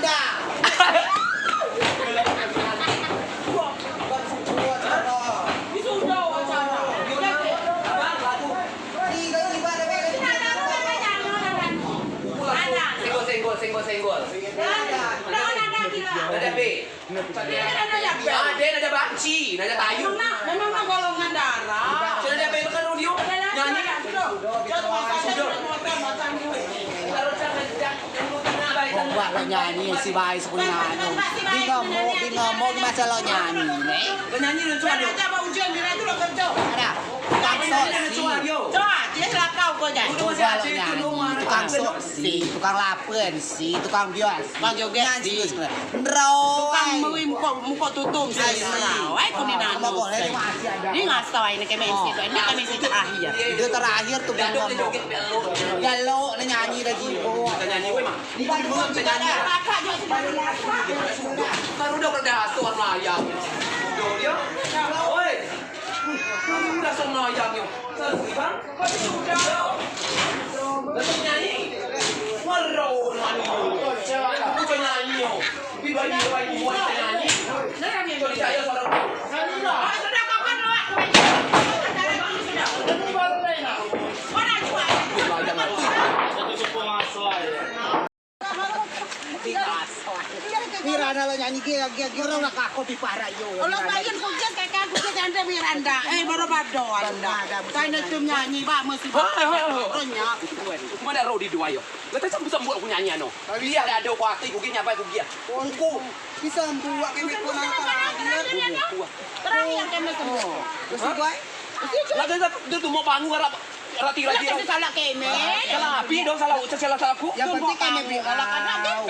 Anda. Senggol. Ada B. Ada banci, ada tayu. Memang golongan darah. Sudah ada B kan audio. Nyanyi. Buat lo nyanyi si bayi sepuluh anu. Bingung mau masa lo nyanyi. Nyanyi dan cuan. Coba ujian bila itu lo kerja. Ada. Tukang sosi. Coba, dia lah kau kau jadi. Coba lo nyanyi. Tukang sosi, tukang lapen si, tukang bios. Bang joget si. Tukang mui muka tutum si. Kau ni nano. Ini ngasau ini kemensi tu. Ini kemensi terakhir. Itu terakhir tuh ngomong. Galo lo nyanyi lagi. Nyanyi weh mah. Di bawah nyanyi. Kakak juga sebenarnya. Kan udah berdasar layang. Dia. Oi. Udah sama layang yo. Bang, kau sudah. Lepas nyanyi. Walau nyanyi. Aku cuma nyanyi yo. Bibi buat nyanyi. Nak kami jadi saya saudara. Sudah kapan lo? Miranda lo nyanyi kira orang kakak di para yo. Kalau bagian kucing kakak kucing anda Miranda, baru bado anda. Saya cum nyanyi pak mesti. Banyak. Mana roh di dua yo. Lepas sambut aku nyanyi ano. Dia ada kuati aku nyapa aku dia. Aku bisa membuat kami pun Terakhir kami semua. Terus gue. Lalu dia tu mau bangun harap rati-rati. Salah kami. Salah api dong salah aku. Yang penting kami bilang.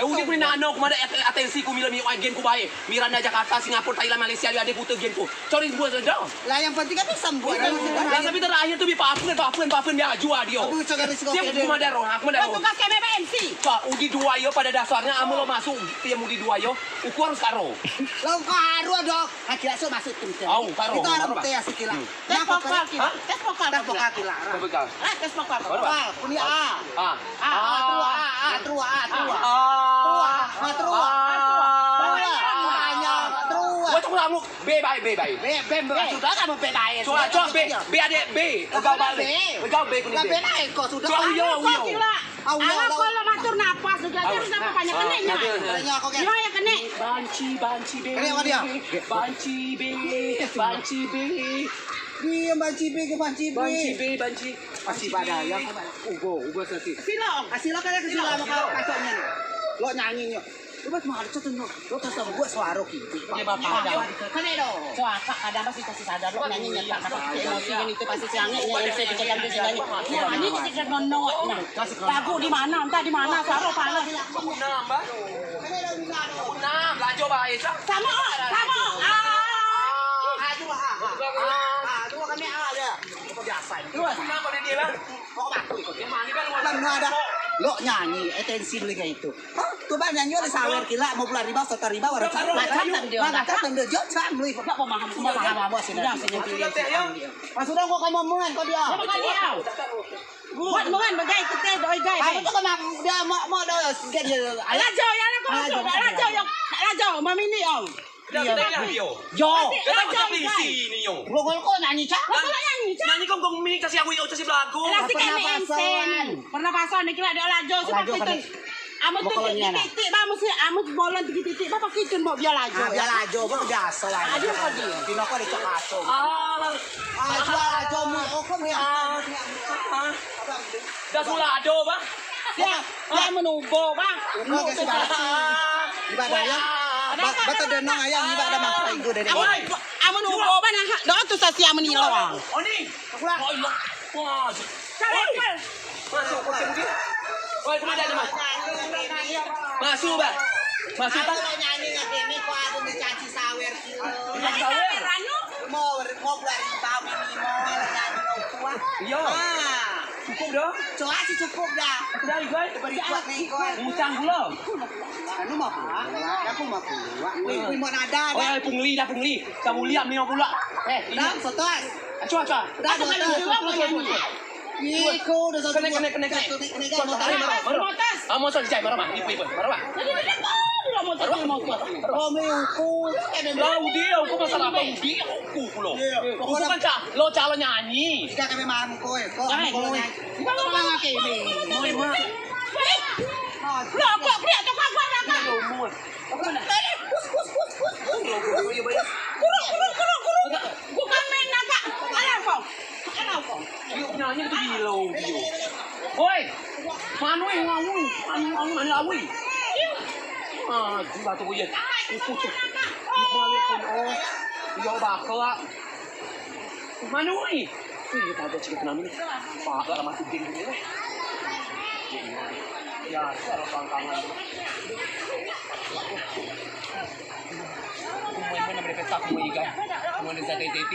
Udah punya nano kumada atensi ku mila mi gen ku bae. Miranda Jakarta, Singapura, Thailand, Malaysia dia ada putu gen ku. Cari buat saja. Lah yang penting kan bisa membuat. Lah tapi terakhir tu bi papen dia ajua dia. Dia cuma daro, aku daro. Tugas kami MC. Pak, udi dua yo pada dasarnya amu lo masuk dia udi dua yo. Ukuran karo. Lo karo dok. Kira so masuk tim. Au, karo. Kita harus tes sikila. Tes vokal kita. Tes vokal. Tes vokal kila. Bekal. Tes vokal. Ini A. A. Trua. Wah, cuma kamu B baik. Sudah kamu B baik. Coba B ada B. Engkau balik. Engkau B kuning. B naik kok sudah. Alah kalau matur napas juga terus apa banyak kenenya. Yo yang kene. Banci B. Kene apa dia? Banci B. Dia banci B. Banci pada yang ugo sesi. Kasih lo kasila mau kacoknya. Lo nyanyinya. Coba cuma ada contoh lo terus buat suara gitu. Ini bapak ada. Kene do. So akak ada masih kasih sadar lo nyanyi nyetak emosi ini itu pasti siangnya MC dicekam di sini. Ini kita nono. Lagu di mana? Entah di mana suara panas. Nambah. Nah, lajo bae. Sama. Dua kami ada. Biasa. Terus kenapa dia lah? Kok baku ikut dia mani kan ada. Lo nyanyi, atensi dulu kayak itu. Oh, tuh bang nyanyi ada sawer kila mau pulang riba, setor riba, orang cari macam tanda jauh cang beli. Enggak pemaham bos ini. Sudah kok kamu omongan kok dia. Apa kali dia? Buat omongan bagai itu teh doi gai. Kamu tuh kemang dia mau dah sekian dia. Alajo ya aku masuk. Alajo mami ni om. Kita yo. Kita tak polisi ni yo. Lo kok nyanyi cak? Nyanyi kong mini kasih aku kasih lagu. Elastik MMC. Pernapasan ni kira ada alajo seperti itu. Amu tu titik ba mesti amu bolan titik ba pakai cun mau biar lajo. Biar lajo ba biasa lah. Aduh kok dia. Pino kok dicok aso. Lajo mu kok ni. Dah pula ado ba? Ya menubo ba. Ubo ke ibadah ya. Bata denong ayam ni ada masa itu dari. Amu nubo ba nah. Do tu sa sia meni lawang. Oni. Wah. Masuk ke sini. Woi, kemana ada mas? Masuk bang. Masuk bang. Nyanyi nggak kok aku mencaci sawer kilo. Sawer anu. Mau beli tahu ini mau nyanyi mau tua. Iya. Cukup dah. Coba sih cukup dah. Sudah igual. Beri kuat nih kau. Musang gula. Anu mau pulang. Aku mau pulang. Wih mau nada. Oh, pungli dah pungli. Kamu lihat ni mau pula. Dah sotos. Cuba. Dah sotos. Iko udah satu. Kena. Motor jai marah. Ini pun marah. Mau tuh. Romeo ku. Lah dia, aku masalah apa dia aku lo. Aku kan lo calon nyanyi. Jika kami mampu kok. Bang lagi ini. Moi mah. Lo kok dia tuh kagak ada. Lo moi. Kurung. Bukan main naga. Alah kong. Yuk nyanyi itu gilo dia. Oi. Manui ngawui. Anu ngawui. Ah, gila tuh ya. Itu tuh. Balik kan oh. Yo bakal. Manui. Iya pada cerita namin. Pak lah mati ding dulu. Ya, cara pangkangan. Kung may mga naprepetak mo iga. Kung ano sa TTP,